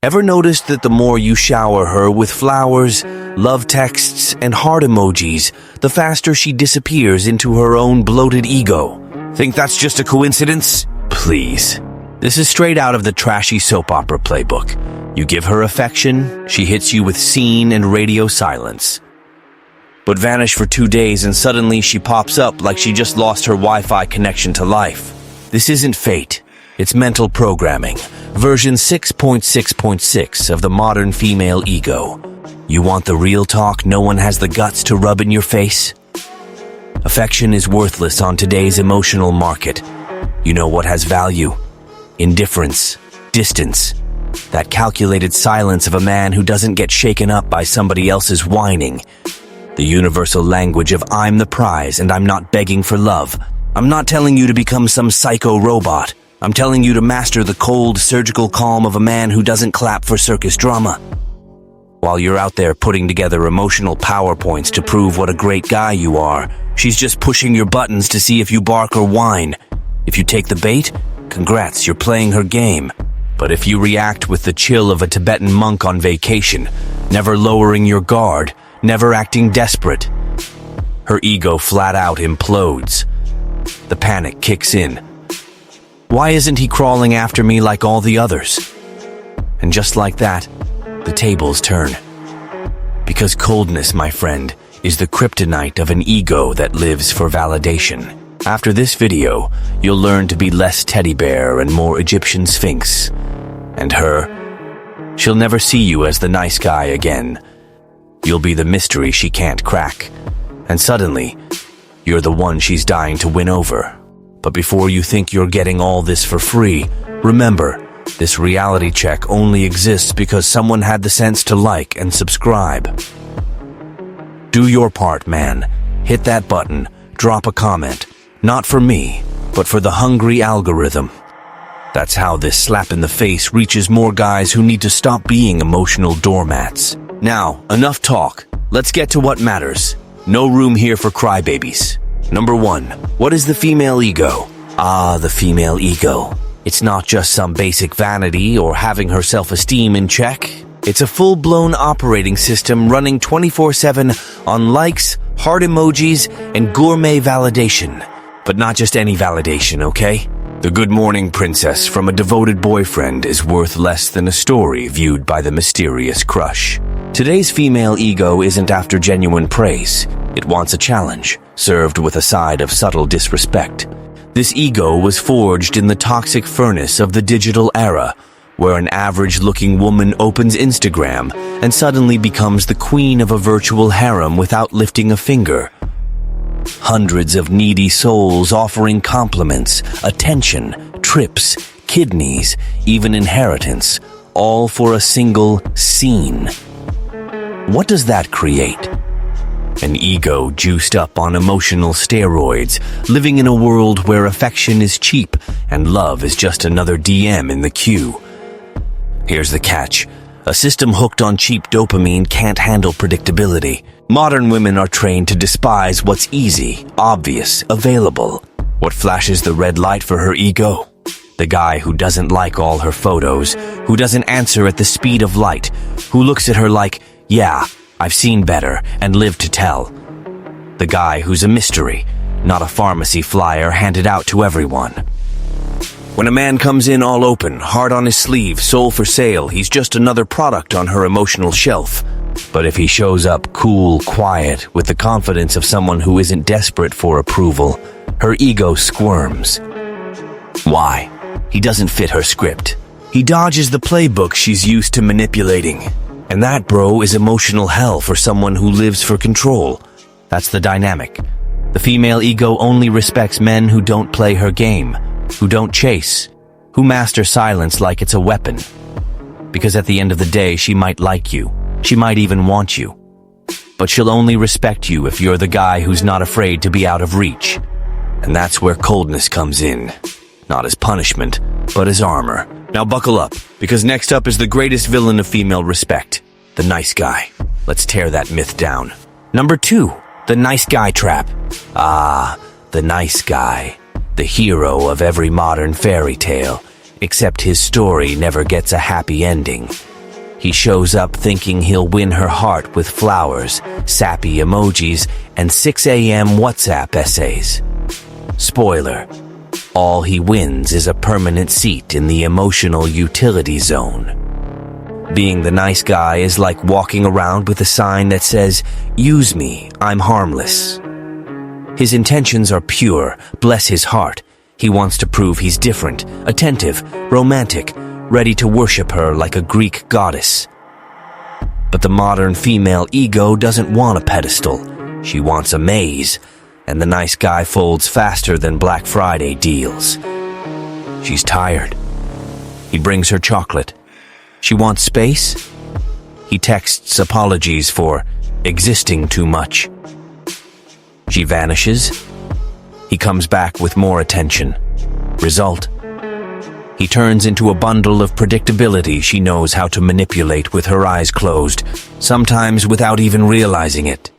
Ever noticed that the more you shower her with flowers, love texts, and heart emojis, the faster she disappears into her own bloated ego? Think that's just a coincidence? Please. This is straight out of the trashy soap opera playbook. You give her affection, she hits you with scene and radio silence. But vanish for 2 days and suddenly she pops up like she just lost her Wi-Fi connection to life. This isn't fate. It's mental programming. Version 6.6.6 of the modern female ego. You want the real talk no one has the guts to rub in your face? Affection is worthless on today's emotional market. You know what has value? Indifference, distance, that calculated silence of a man who doesn't get shaken up by somebody else's whining. The universal language of I'm the prize and I'm not begging for love. I'm not telling you to become some psycho robot. I'm telling you to master the cold, surgical calm of a man who doesn't clap for circus drama. While you're out there putting together emotional PowerPoints to prove what a great guy you are, she's just pushing your buttons to see if you bark or whine. If you take the bait, congrats, you're playing her game. But if you react with the chill of a Tibetan monk on vacation, never lowering your guard, never acting desperate, her ego flat out implodes. The panic kicks in. Why isn't he crawling after me like all the others? And just like that, the tables turn. Because coldness, my friend, is the kryptonite of an ego that lives for validation. After this video, you'll learn to be less teddy bear and more Egyptian sphinx. And her, she'll never see you as the nice guy again. You'll be the mystery she can't crack. And suddenly, you're the one she's dying to win over. But before you think you're getting all this for free, remember, this reality check only exists because someone had the sense to like and subscribe. Do your part, man. Hit that button, drop a comment. Not for me, but for the hungry algorithm. That's how this slap in the face reaches more guys who need to stop being emotional doormats. Now, enough talk. Let's get to what matters. No room here for crybabies. Number 1. What is the female ego? The female ego. It's not just some basic vanity or having her self-esteem in check. It's a full-blown operating system running 24/7 on likes, heart emojis, and gourmet validation. But not just any validation, okay? The good morning princess from a devoted boyfriend is worth less than a story viewed by the mysterious crush. Today's female ego isn't after genuine praise. It wants a challenge, served with a side of subtle disrespect. This ego was forged in the toxic furnace of the digital era, where an average-looking woman opens Instagram and suddenly becomes the queen of a virtual harem without lifting a finger. Hundreds of needy souls offering compliments, attention, trips, kidneys, even inheritance, all for a single scene. What does that create? An ego juiced up on emotional steroids, living in a world where affection is cheap and love is just another DM in the queue. Here's the catch. A system hooked on cheap dopamine can't handle predictability. Modern women are trained to despise what's easy, obvious, available. What flashes the red light for her ego? The guy who doesn't like all her photos, who doesn't answer at the speed of light, who looks at her like, yeah, I've seen better and lived to tell. The guy who's a mystery, not a pharmacy flyer handed out to everyone. When a man comes in all open, heart on his sleeve, soul for sale, he's just another product on her emotional shelf. But if he shows up cool, quiet, with the confidence of someone who isn't desperate for approval, her ego squirms. Why? He doesn't fit her script. He dodges the playbook she's used to manipulating. And that, bro, is emotional hell for someone who lives for control. That's the dynamic. The female ego only respects men who don't play her game, who don't chase, who master silence like it's a weapon. Because at the end of the day, she might like you. She might even want you. But she'll only respect you if you're the guy who's not afraid to be out of reach. And that's where coldness comes in. Not as punishment, but as armor. Now buckle up, because next up is the greatest villain of female respect, the nice guy. Let's tear that myth down. Number 2, the nice guy trap. The nice guy. The hero of every modern fairy tale, except his story never gets a happy ending. He shows up thinking he'll win her heart with flowers, sappy emojis, and 6 a.m. WhatsApp essays. Spoiler: all he wins is a permanent seat in the emotional utility zone. Being the nice guy is like walking around with a sign that says, "Use me, I'm harmless." His intentions are pure, bless his heart. He wants to prove he's different, attentive, romantic, ready to worship her like a Greek goddess. But the modern female ego doesn't want a pedestal. She wants a maze, and the nice guy folds faster than Black Friday deals. She's tired. He brings her chocolate. She wants space. He texts apologies for existing too much. She vanishes. He comes back with more attention. Result: he turns into a bundle of predictability she knows how to manipulate with her eyes closed, sometimes without even realizing it.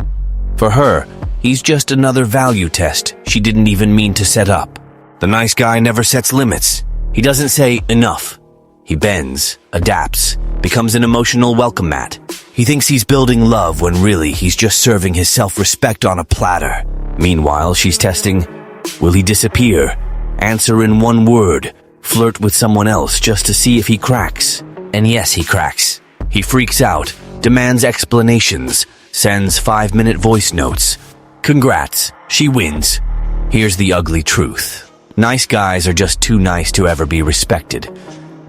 For her, he's just another value test she didn't even mean to set up. The nice guy never sets limits. He doesn't say enough. He bends, adapts, becomes an emotional welcome mat. He thinks he's building love when really he's just serving his self-respect on a platter. Meanwhile, she's testing, will he disappear? Answer in one word. Flirt with someone else just to see if he cracks. And yes, he cracks. He freaks out, demands explanations, sends 5-minute voice notes. Congrats, she wins. Here's the ugly truth. Nice guys are just too nice to ever be respected.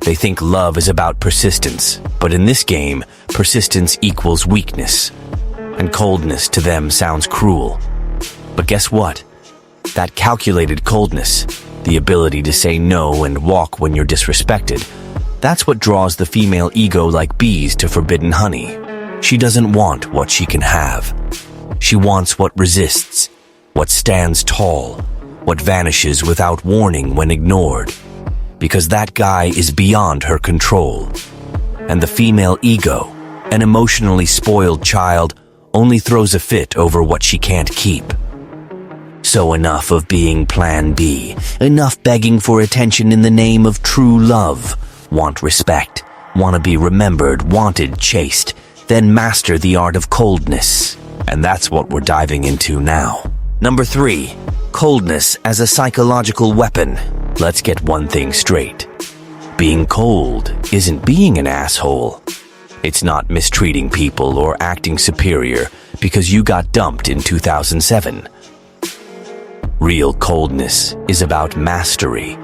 They think love is about persistence, but in this game, persistence equals weakness. And coldness to them sounds cruel. But guess what? That calculated coldness, the ability to say no and walk when you're disrespected, that's what draws the female ego like bees to forbidden honey. She doesn't want what she can have. She wants what resists, what stands tall, what vanishes without warning when ignored. Because that guy is beyond her control. And the female ego, an emotionally spoiled child, only throws a fit over what she can't keep. So enough of being plan B, enough begging for attention in the name of true love. Want respect, want to be remembered, wanted, chased, then master the art of coldness. And that's what we're diving into now. Number 3, coldness as a psychological weapon. Let's get one thing straight. Being cold isn't being an asshole. It's not mistreating people or acting superior because you got dumped in 2007. Real coldness is about mastery.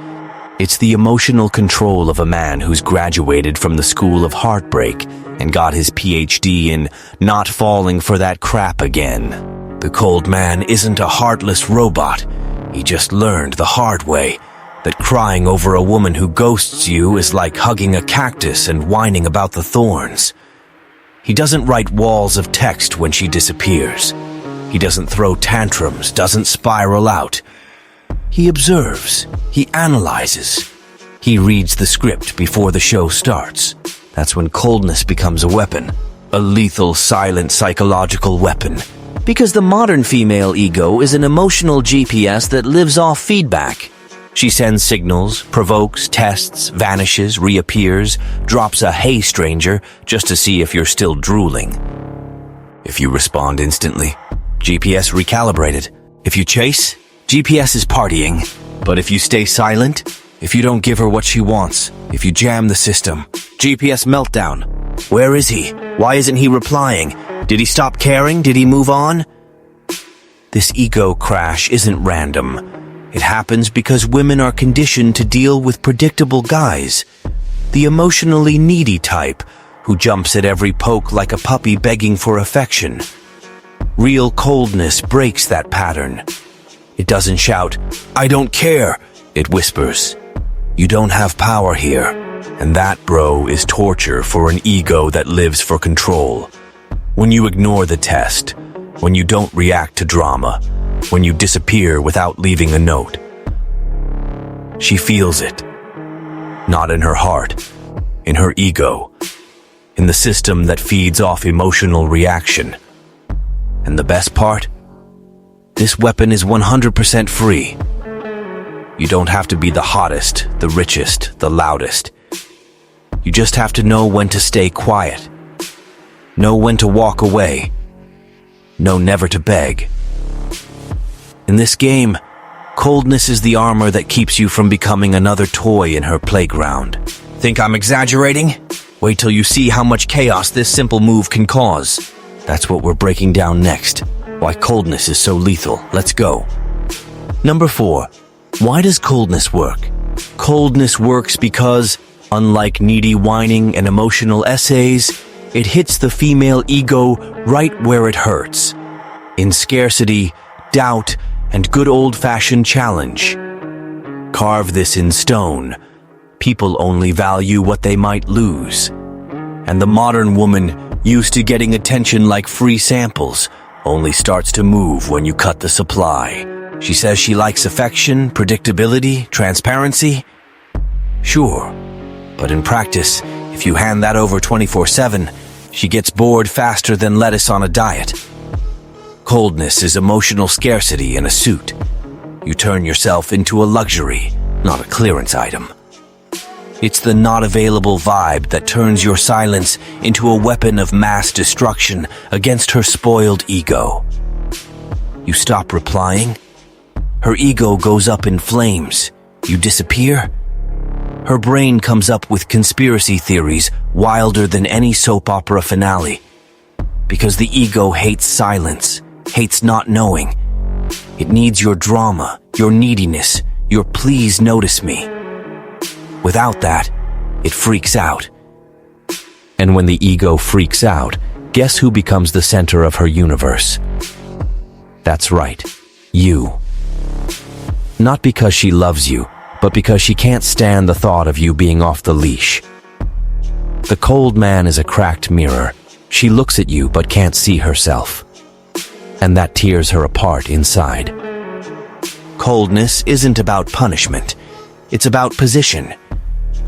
It's the emotional control of a man who's graduated from the school of heartbreak and got his PhD in not falling for that crap again. The cold man isn't a heartless robot. He just learned the hard way that crying over a woman who ghosts you is like hugging a cactus and whining about the thorns. He doesn't write walls of text when she disappears. He doesn't throw tantrums, doesn't spiral out. He observes. He analyzes. He reads the script before the show starts. That's when coldness becomes a weapon. A lethal, silent, psychological weapon. Because the modern female ego is an emotional GPS that lives off feedback. She sends signals, provokes, tests, vanishes, reappears, drops a "hey stranger" just to see if you're still drooling. If you respond instantly, GPS recalibrated. If you chase, GPS is partying. But if you stay silent, if you don't give her what she wants, if you jam the system, GPS meltdown. Where is he? Why isn't he replying? Did he stop caring? Did he move on? This ego crash isn't random. It happens because women are conditioned to deal with predictable guys. The emotionally needy type, who jumps at every poke like a puppy begging for affection. Real coldness breaks that pattern. It doesn't shout, "I don't care." It whispers, "You don't have power here." And that, bro, is torture for an ego that lives for control. When you ignore the test, when you don't react to drama, when you disappear without leaving a note. She feels it. Not in her heart, in her ego, in the system that feeds off emotional reaction. And the best part? This weapon is 100% free. You don't have to be the hottest, the richest, the loudest. You just have to know when to stay quiet. Know when to walk away. Know never to beg. In this game, coldness is the armor that keeps you from becoming another toy in her playground. Think I'm exaggerating? Wait till you see how much chaos this simple move can cause. That's what we're breaking down next. Why coldness is so lethal. Let's go. Number 4. Why does coldness work? Coldness works because, unlike needy whining and emotional essays, it hits the female ego right where it hurts. In scarcity, doubt, and good old-fashioned challenge. Carve this in stone. People only value what they might lose. And the modern woman, used to getting attention like free samples, only starts to move when you cut the supply. She says she likes affection, predictability, transparency. Sure, but in practice, if you hand that over 24/7, she gets bored faster than lettuce on a diet. Coldness is emotional scarcity in a suit. You turn yourself into a luxury, not a clearance item. It's the not available vibe that turns your silence into a weapon of mass destruction against her spoiled ego. You stop replying. Her ego goes up in flames. You disappear. Her brain comes up with conspiracy theories wilder than any soap opera finale. Because the ego hates silence, hates not knowing. It needs your drama, your neediness, your please notice me. Without that, it freaks out. And when the ego freaks out, guess who becomes the center of her universe? That's right, you. Not because she loves you, but because she can't stand the thought of you being off the leash. The cold man is a cracked mirror. She looks at you but can't see herself. And that tears her apart inside. Coldness isn't about punishment. It's about position.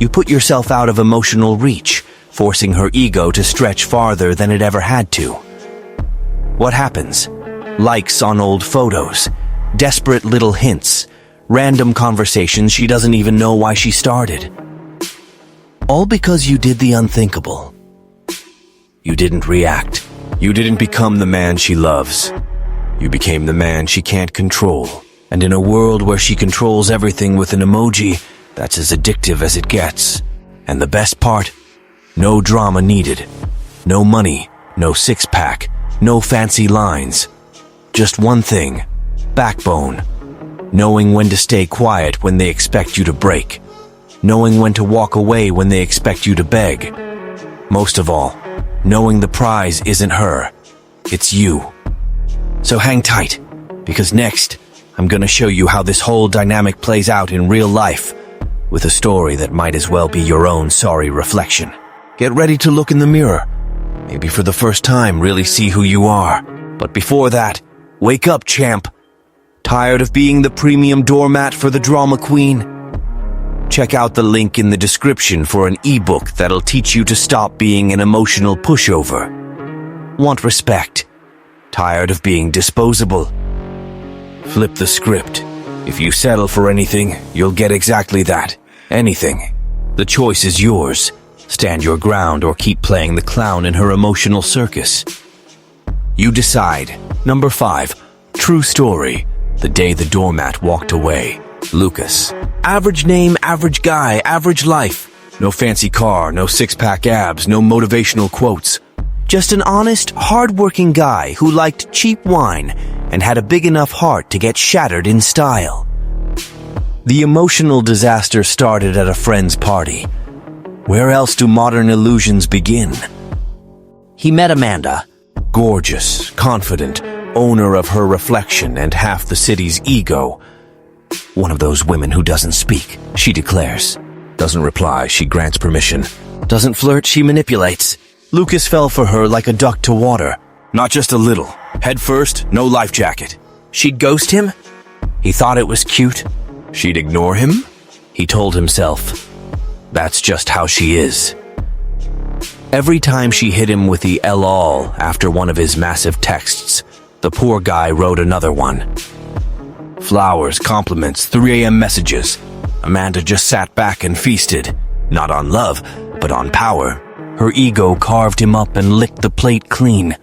You put yourself out of emotional reach, forcing her ego to stretch farther than it ever had to. What happens? Likes on old photos, desperate little hints, random conversations she doesn't even know why she started. All because you did the unthinkable. You didn't react. You didn't become the man she loves. You became the man she can't control. And in a world where she controls everything with an emoji, that's as addictive as it gets. And the best part? No drama needed. No money, no six-pack, no fancy lines. Just one thing, backbone. Knowing when to stay quiet when they expect you to break. Knowing when to walk away when they expect you to beg. Most of all, knowing the prize isn't her, it's you. So hang tight, because next, I'm gonna show you how this whole dynamic plays out in real life, with a story that might as well be your own sorry reflection. Get ready to look in the mirror. Maybe for the first time, really see who you are. But before that, wake up, champ. Tired of being the premium doormat for the drama queen? Check out the link in the description for an ebook that'll teach you to stop being an emotional pushover. Want respect? Tired of being disposable? Flip the script. If you settle for anything, you'll get exactly that. Anything. The choice is yours. Stand your ground or keep playing the clown in her emotional circus. You decide. Number 5. True story. The day the doormat walked away. Lucas. Average name, average guy, average life. No fancy car, no six-pack abs, no motivational quotes. Just an honest, hard-working guy who liked cheap wine and had a big enough heart to get shattered in style. The emotional disaster started at a friend's party. Where else do modern illusions begin? He met Amanda. Gorgeous, confident, owner of her reflection and half the city's ego. One of those women who doesn't speak, she declares. Doesn't reply, she grants permission. Doesn't flirt, she manipulates. Lucas fell for her like a duck to water. Not just a little. Head first, no life jacket. She'd ghost him? He thought it was cute. She'd ignore him? He told himself. That's just how she is. Every time she hit him with the LOL after one of his massive texts, the poor guy wrote another one. Flowers, compliments, 3 a.m. messages. Amanda just sat back and feasted. Not on love, but on power. Her ego carved him up and licked the plate clean.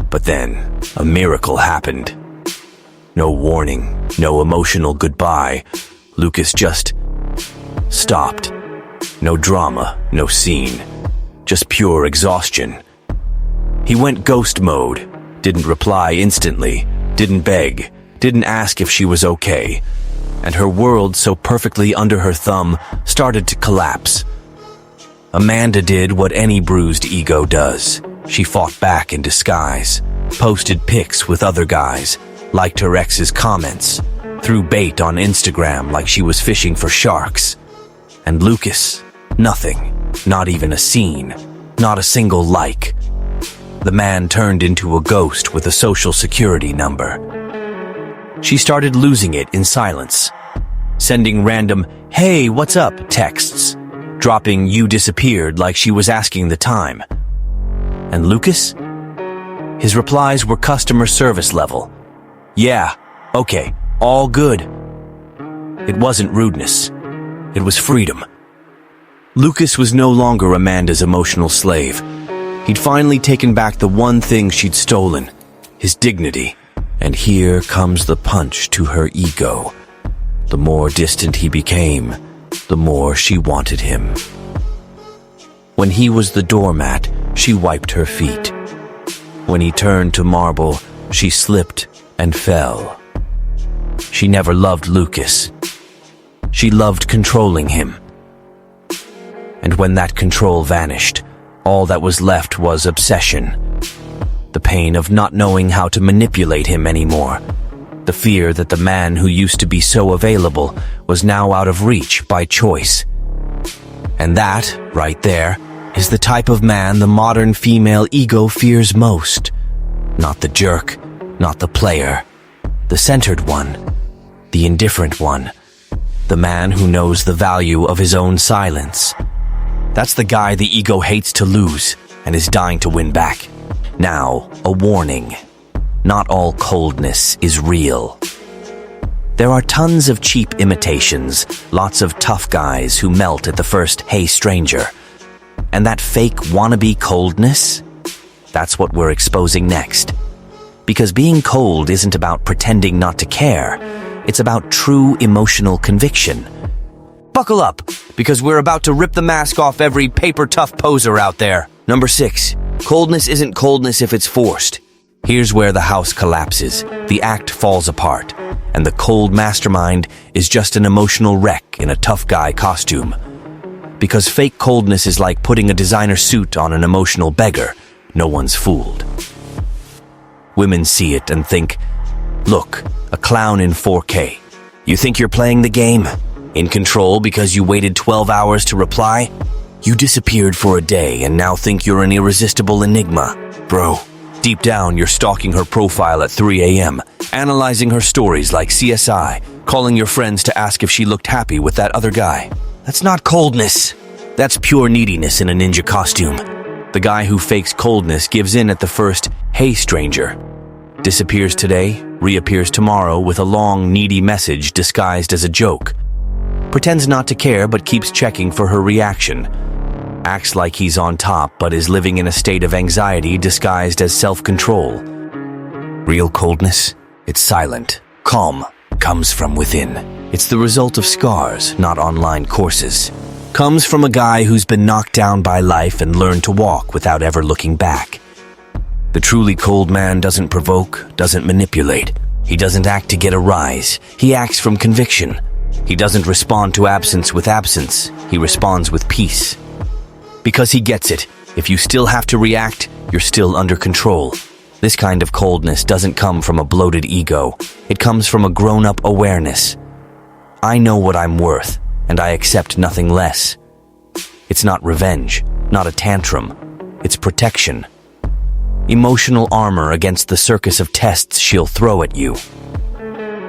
But then, a miracle happened. No warning, no emotional goodbye. Lucas just stopped. No drama, no scene. Just pure exhaustion. He went ghost mode, didn't reply instantly, didn't beg, didn't ask if she was okay. And her world, so perfectly under her thumb, started to collapse. Amanda did what any bruised ego does. She fought back in disguise, posted pics with other guys, liked her ex's comments, threw bait on Instagram like she was fishing for sharks. And Lucas, nothing, not even a scene, not a single like. The man turned into a ghost with a social security number. She started losing it in silence, sending random, "Hey, what's up?" texts, dropping "you disappeared" like she was asking the time. And Lucas? His replies were customer service level. "Yeah, okay, all good." It wasn't rudeness. It was freedom. Lucas was no longer Amanda's emotional slave. He'd finally taken back the one thing she'd stolen, his dignity. And here comes the punch to her ego. The more distant he became, the more she wanted him. When he was the doormat, she wiped her feet. When he turned to marble, she slipped and fell. She never loved Lucas. She loved controlling him. And when that control vanished, all that was left was obsession. The pain of not knowing how to manipulate him anymore. The fear that the man who used to be so available was now out of reach by choice. And that, right there, is the type of man the modern female ego fears most. Not the jerk, not the player. The centered one. The indifferent one. The man who knows the value of his own silence. That's the guy the ego hates to lose and is dying to win back. Now, a warning. Not all coldness is real. There are tons of cheap imitations, lots of tough guys who melt at the first "hey stranger." And that fake wannabe coldness? That's what we're exposing next. Because being cold isn't about pretending not to care. It's about true emotional conviction. Buckle up, because we're about to rip the mask off every paper-tough poser out there. Number 6. Coldness isn't coldness if it's forced. Here's where the house collapses, the act falls apart, and the cold mastermind is just an emotional wreck in a tough guy costume. Because fake coldness is like putting a designer suit on an emotional beggar. No one's fooled. Women see it and think, look, a clown in 4K. You think you're playing the game? In control because you waited 12 hours to reply? You disappeared for a day and now think you're an irresistible enigma. Bro, deep down you're stalking her profile at 3 a.m., analyzing her stories like CSI, calling your friends to ask if she looked happy with that other guy. That's not coldness. That's pure neediness in a ninja costume. The guy who fakes coldness gives in at the first, "Hey stranger." Disappears today, reappears tomorrow with a long, needy message disguised as a joke. Pretends not to care but keeps checking for her reaction. Acts like he's on top but is living in a state of anxiety disguised as self-control. Real coldness? It's silent. Calm comes from within. It's the result of scars, not online courses. Comes from a guy who's been knocked down by life and learned to walk without ever looking back. The truly cold man doesn't provoke, doesn't manipulate. He doesn't act to get a rise. He acts from conviction. He doesn't respond to absence with absence. He responds with peace. Because he gets it. If you still have to react, you're still under control. This kind of coldness doesn't come from a bloated ego. It comes from a grown-up awareness. I know what I'm worth, and I accept nothing less. It's not revenge, not a tantrum. It's protection. Emotional armor against the circus of tests she'll throw at you.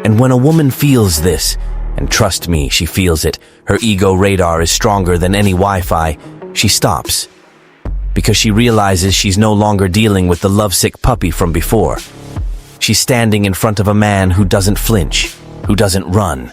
And when a woman feels this, and trust me, she feels it, her ego radar is stronger than any Wi-Fi, she stops. Because she realizes she's no longer dealing with the lovesick puppy from before. She's standing in front of a man who doesn't flinch, who doesn't run,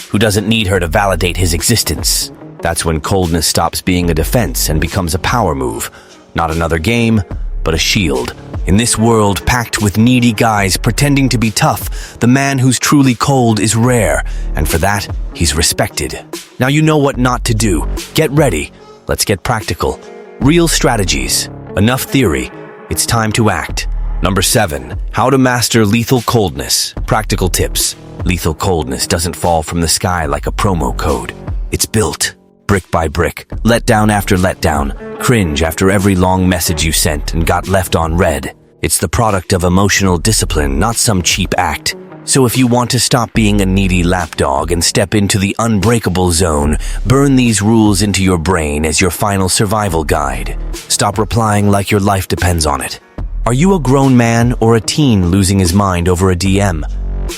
who doesn't need her to validate his existence. That's when coldness stops being a defense and becomes a power move. Not another game, but a shield. In this world packed with needy guys pretending to be tough, the man who's truly cold is rare, and for that, he's respected. Now you know what not to do. Get ready. Let's get practical. Real strategies. Enough theory. It's time to act. Number 7. How to master lethal coldness. Practical tips. Lethal coldness doesn't fall from the sky like a promo code. It's built, brick by brick, letdown after letdown, cringe after every long message you sent and got left on read. It's the product of emotional discipline, not some cheap act. So if you want to stop being a needy lapdog and step into the unbreakable zone, burn these rules into your brain as your final survival guide. Stop replying like your life depends on it. Are you a grown man or a teen losing his mind over a DM?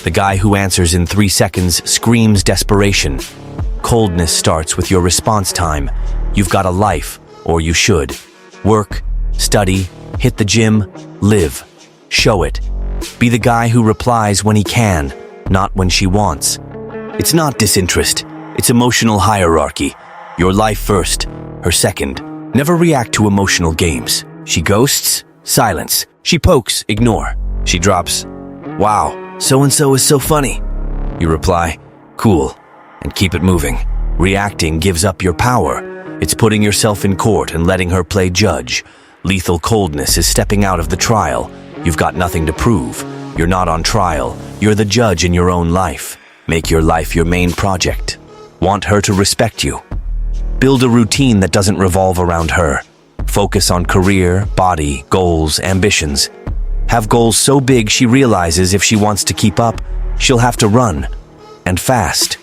The guy who answers in 3 seconds screams desperation. Coldness starts with your response time. You've got a life, or you should. Work, study, hit the gym, live. Show it. Be the guy who replies when he can, not when she wants. It's not disinterest. It's emotional hierarchy. Your life first, her second. Never react to emotional games. She ghosts? Silence. She pokes? Ignore. She drops, "Wow, so-and-so is so funny." You reply, "Cool," and keep it moving. Reacting gives up your power. It's putting yourself in court and letting her play judge. Lethal coldness is stepping out of the trial. You've got nothing to prove. You're not on trial. You're the judge in your own life. Make your life your main project. Want her to respect you. Build a routine that doesn't revolve around her. Focus on career, body, goals, ambitions. Have goals so big she realizes if she wants to keep up, she'll have to run, and fast.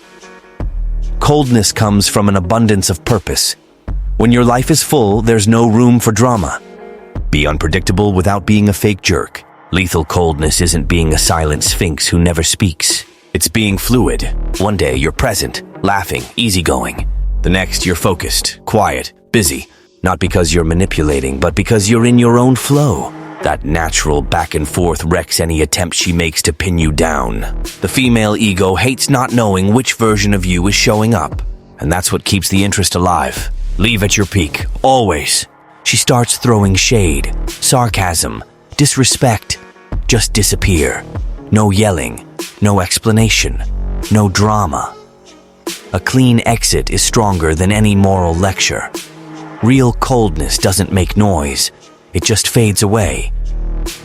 Coldness comes from an abundance of purpose. When your life is full, there's no room for drama. Be unpredictable without being a fake jerk. Lethal coldness isn't being a silent sphinx who never speaks. It's being fluid. One day you're present, laughing, easygoing. The next you're focused, quiet, busy. Not because you're manipulating, but because you're in your own flow. That natural back and forth wrecks any attempt she makes to pin you down. The female ego hates not knowing which version of you is showing up, and that's what keeps the interest alive. Leave at your peak, always. She starts throwing shade, sarcasm, disrespect. Just disappear. No yelling, no explanation, no drama. A clean exit is stronger than any moral lecture. Real coldness doesn't make noise. It just fades away.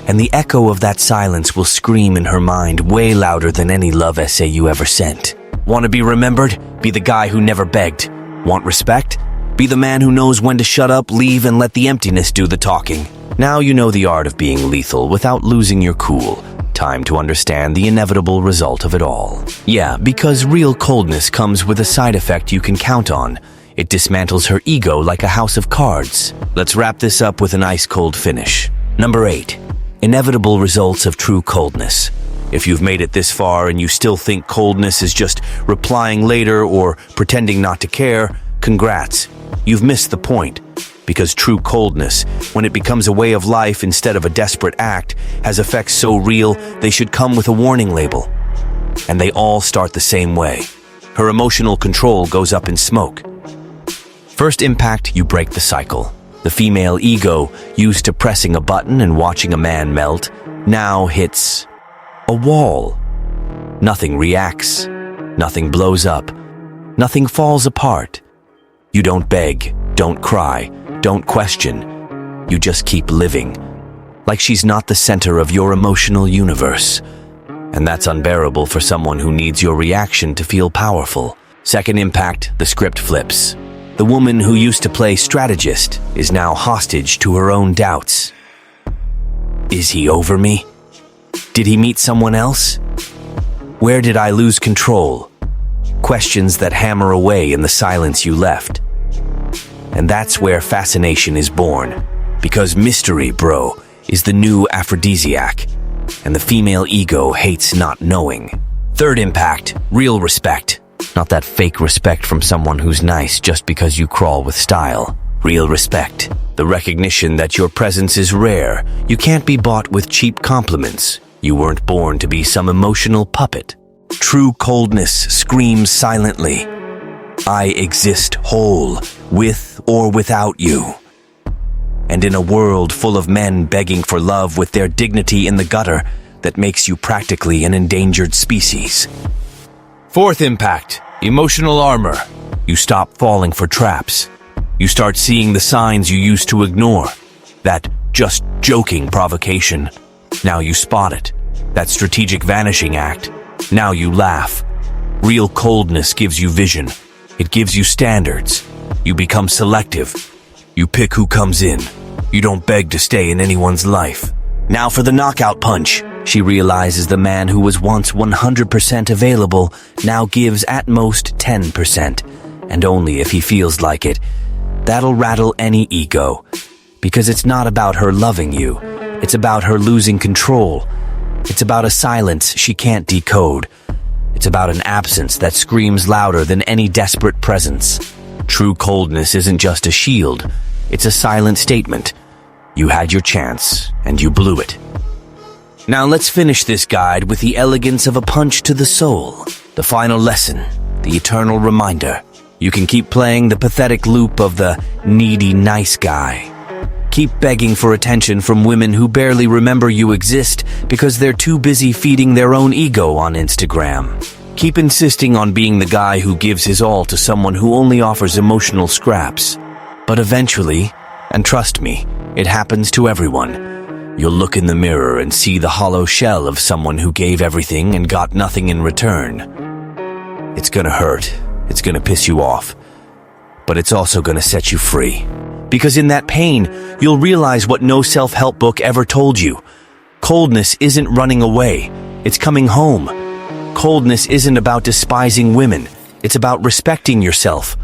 And the echo of that silence will scream in her mind way louder than any love essay you ever sent. Want to be remembered? Be the guy who never begged. Want respect? Be the man who knows when to shut up, leave, and let the emptiness do the talking. Now you know the art of being lethal without losing your cool. Time to understand the inevitable result of it all. Yeah, because real coldness comes with a side effect you can count on. It dismantles her ego like a house of cards. Let's wrap this up with an ice-cold finish. Number 8. Inevitable results of true coldness. If you've made it this far and you still think coldness is just replying later or pretending not to care, congrats. You've missed the point. Because true coldness, when it becomes a way of life instead of a desperate act, has effects so real they should come with a warning label. And they all start the same way. Her emotional control goes up in smoke. First impact, you break the cycle. The female ego, used to pressing a button and watching a man melt, now hits a wall. Nothing reacts. Nothing blows up. Nothing falls apart. You don't beg, don't cry, don't question. You just keep living. Like she's not the center of your emotional universe. And that's unbearable for someone who needs your reaction to feel powerful. Second impact, the script flips. The woman who used to play strategist is now hostage to her own doubts. Is he over me? Did he meet someone else? Where did I lose control? Questions that hammer away in the silence you left. And that's where fascination is born. Because mystery, bro, is the new aphrodisiac. And the female ego hates not knowing. Third impact, real respect. Not that fake respect from someone who's nice just because you crawl with style. Real respect. The recognition that your presence is rare. You can't be bought with cheap compliments. You weren't born to be some emotional puppet. True coldness screams silently. I exist whole, with or without you. And in a world full of men begging for love with their dignity in the gutter, that makes you practically an endangered species. Fourth impact, emotional armor. You stop falling for traps. You start seeing the signs you used to ignore. That just joking provocation. Now you spot it. That strategic vanishing act. Now you laugh. Real coldness gives you vision. It gives you standards. You become selective. You pick who comes in. You don't beg to stay in anyone's life. Now for the knockout punch. She realizes the man who was once 100% available now gives at most 10%, and only if he feels like it. That'll rattle any ego, because it's not about her loving you. It's about her losing control. It's about a silence she can't decode. It's about an absence that screams louder than any desperate presence. True coldness isn't just a shield. It's a silent statement. You had your chance, and you blew it. Now let's finish this guide with the elegance of a punch to the soul. The final lesson, the eternal reminder. You can keep playing the pathetic loop of the needy nice guy. Keep begging for attention from women who barely remember you exist because they're too busy feeding their own ego on Instagram. Keep insisting on being the guy who gives his all to someone who only offers emotional scraps. But eventually, and trust me, it happens to everyone, you'll look in the mirror and see the hollow shell of someone who gave everything and got nothing in return. It's gonna hurt. It's gonna piss you off. But it's also gonna set you free. Because in that pain, you'll realize what no self-help book ever told you. Coldness isn't running away. It's coming home. Coldness isn't about despising women. It's about respecting yourself.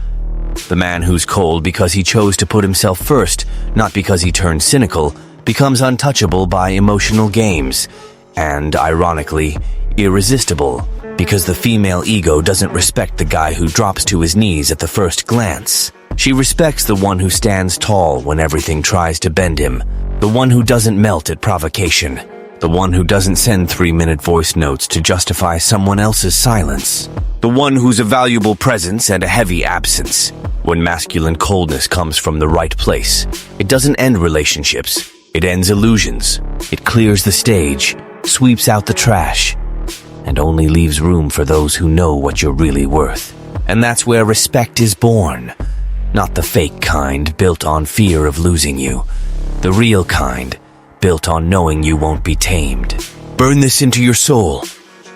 The man who's cold because he chose to put himself first, not because he turned cynical, becomes untouchable by emotional games, and, ironically, irresistible, because the female ego doesn't respect the guy who drops to his knees at the first glance. She respects the one who stands tall when everything tries to bend him, the one who doesn't melt at provocation, the one who doesn't send 3-minute voice notes to justify someone else's silence, the one who's a valuable presence and a heavy absence. When masculine coldness comes from the right place, it doesn't end relationships. It ends illusions. It clears the stage, sweeps out the trash, and only leaves room for those who know what you're really worth. And that's where respect is born. Not the fake kind built on fear of losing you. The real kind built on knowing you won't be tamed. Burn this into your soul.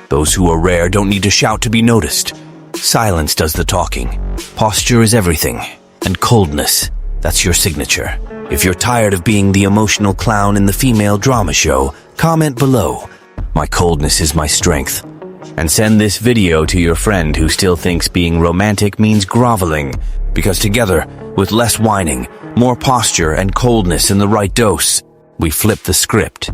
Those who are rare don't need to shout to be noticed. Silence does the talking. Posture is everything. And coldness, that's your signature. If you're tired of being the emotional clown in the female drama show, comment below. My coldness is my strength. And send this video to your friend who still thinks being romantic means groveling. Because together, with less whining, more posture and coldness in the right dose, we flip the script.